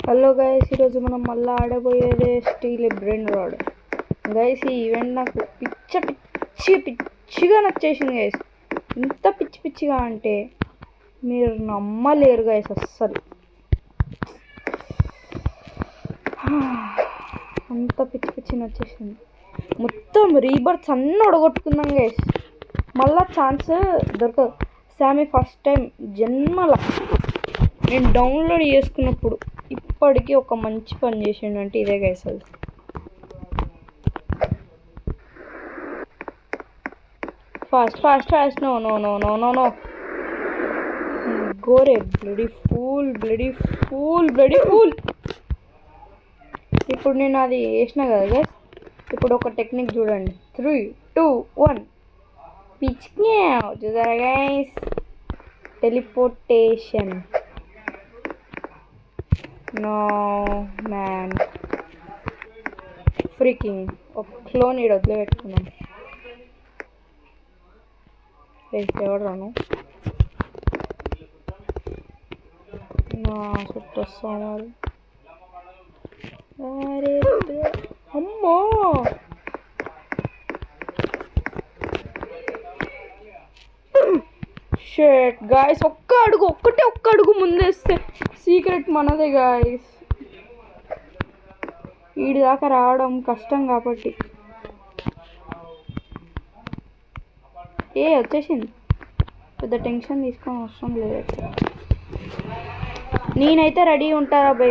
Hello guys, ఈరోజు మనం మళ్ళీ ఆడబోయేదే స్టీల్ బ్రెయిన్ రాడ్. గైస్, ఈ ఈవెంట్ నాకు పిచ్చిగా నచ్చేసింది గైస్. ఇంత పిచ్చిగా అంటే మీరు నమ్మలేరు గైస్ అస్సలు. అంత పిచ్చి నచ్చేసింది. మొత్తం రీబర్త్స్ అన్నీ ఒడగొట్టుకుందాం గైస్. మళ్ళా ఛాన్స్ దొరకదు. సామి ఫస్ట్ టైం జన్మల నేను డౌన్లోడ్ చేసుకున్నప్పుడు ఇప్పటికీ ఒక మంచి పని చేసిండంటే ఇదే గైస్. అది ఫాస్ట్ నో గోరే బ్లడీ ఫూల్. ఇప్పుడు నేను అది వేసిన కదా గైస్. ఇప్పుడు ఒక టెక్నిక్ చూడండి. 3, 2, 1 పిచ్కి చూసారా guys? Teleportation. No man freaking. ఒక క్లోన్ ఈడ వదిలే పెట్టుకున్నాను. ఎవడు రాను నా చుట్టూ వస్తాను. అమ్మో షేట్ గాయస్, ఒక్క అడుగు ముందేస్తే సీక్రెట్ మనదే గాయస్. వీడి దాకా రావడం కష్టం కాబట్టి వచ్చేసింది. పెద్ద టెన్షన్ తీసుకొని అవసరం లేదు. నేనైతే రెడీ ఉంటారా బై?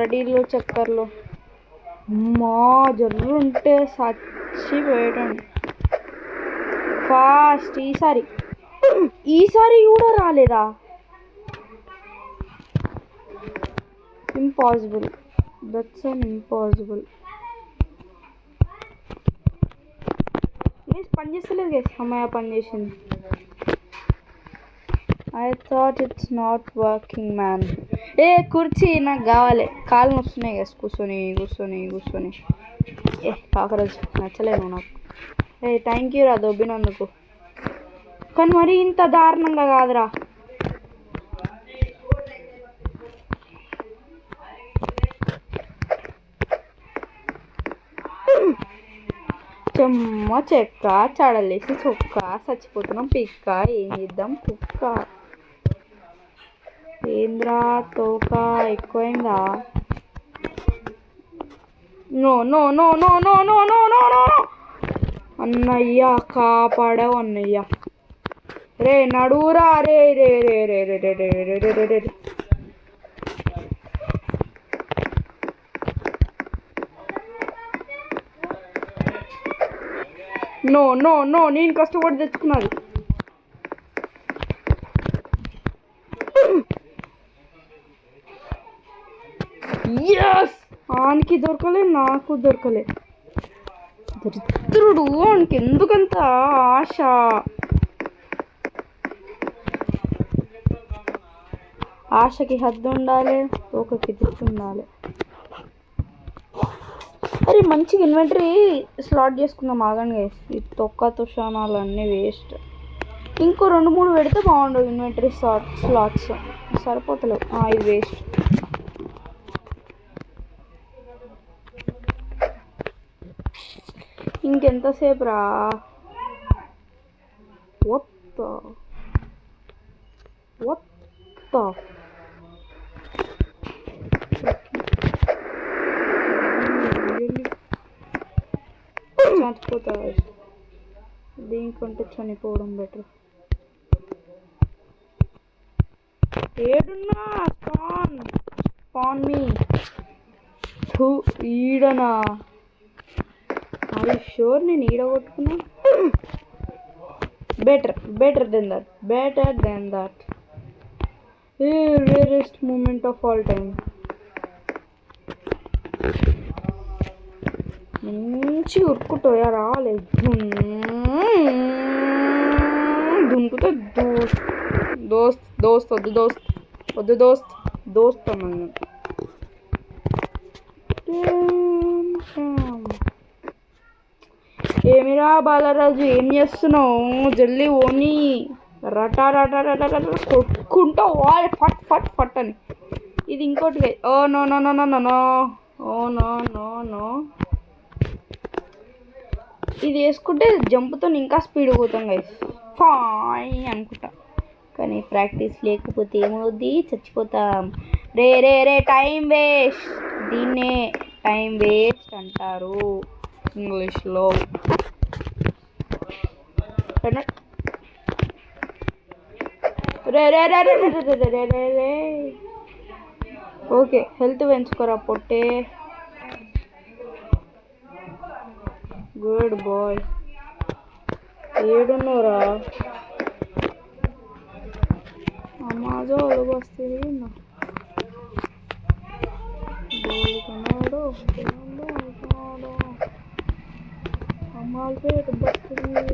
రెడీలో చక్కర్లో మా జర్రు ఉంటే చచ్చిపోయేటండి. ఫాస్ట్. ఈసారి కూడా రాలేదా? ఇంపాసిబుల్. That's an impossible. పని చేస్తలేదు గైస్. అమ్మాయి పని చేసింది. I thought it's not working man. కుర్చీ నాకు కావాలి. కాళ్ళు వస్తున్నాయి గైస్ కూర్చొని. కాకరోజు నచ్చలేదు నాకు. థ్యాంక్ యూ రా దొబ్బినందుకు, కానీ మరీ ఇంత దారుణంగా కాదురా. చెమ్మ చెక్క చాడలేసి చొక్క చచ్చిపోతున్నాం పిక్క. ఏం చేద్దాం కుక్క? ఏంద్రా తోక ఎక్కువైందా? నో అన్నయ్య కాపాడావు అన్నయ్య. రే నడువురా. రే నో నేను కష్టపడి తెచ్చుకున్నది. ఎస్, ఆనికి దొరకలే, నాకు దొరకలే. దరిద్రుడు. ఆనికి ఎందుకంత ఆశ? ఆశకి హద్దు ఉండాలి, తోకకి దిక్కు ఉండాలి. అరే మంచిగా ఇన్వెంటరీ స్లాట్ చేసుకుందాం. ఆగండి గైస్, ఈ తొక్క తుషానాలు అన్నీ వేస్ట్. ఇంకో 2-3 పెడితే బాగుండవు ఇన్వెంటరీ స్లాట్స్. సరిపోతలేవు. ఇది వేస్ట్. ఇంకెంతసేపు రా? What చచ్చిపోతా. దీనికంటే చనిపోవడం బెటర్. ఏడున్నా స్పాన్ మీ ఈడనా? అది షూర్ నేను ఈడ కొట్టుకున్నా. Better than that. Rarest moment of all time. మంచి ఉరుకుటోయా రాలే. దుంకుతే దోస్త్ వద్దు దోస్త్ అన్నాను. ఏమిరా బాలరాజు, ఏం చేస్తున్నావు? జల్దీ ఓని రటా కొట్టుకుంటా ఫట్ అని. ఇది ఇంకోటి. Oh no no no no no no, oh no no no. ఇది వేసుకుంటే జంప్తో ఇంకా స్పీడ్ పోతాం గైస్. ఫాయ్ అనుకుంటా, కానీ ప్రాక్టీస్ లేకపోతే ఏమవుద్ది, చచ్చిపోతాం. రే రే రే, టైం వేస్ట్. దీన్నే టైం వేస్ట్ అంటారు ఇంగ్లీష్లో. రే రే రే రే రే రే రే రే రే. ఓకే, హెల్త్ పెంచుకోరా పొట్టే. Good bye. ఏడున్నోరా అమ్మాజో వస్తుంది. బోలుకున్నాడు అమ్మాజేటు బస్తుంది.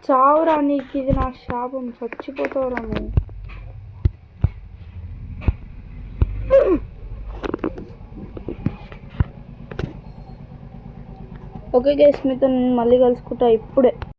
చావురా, నీకు ఇది నా శాపం. చచ్చిపోతావురా నువ్వు. ఓకే గైస్, మీతో నేను మళ్ళీ కలుసుకుంటా ఇప్పుడే.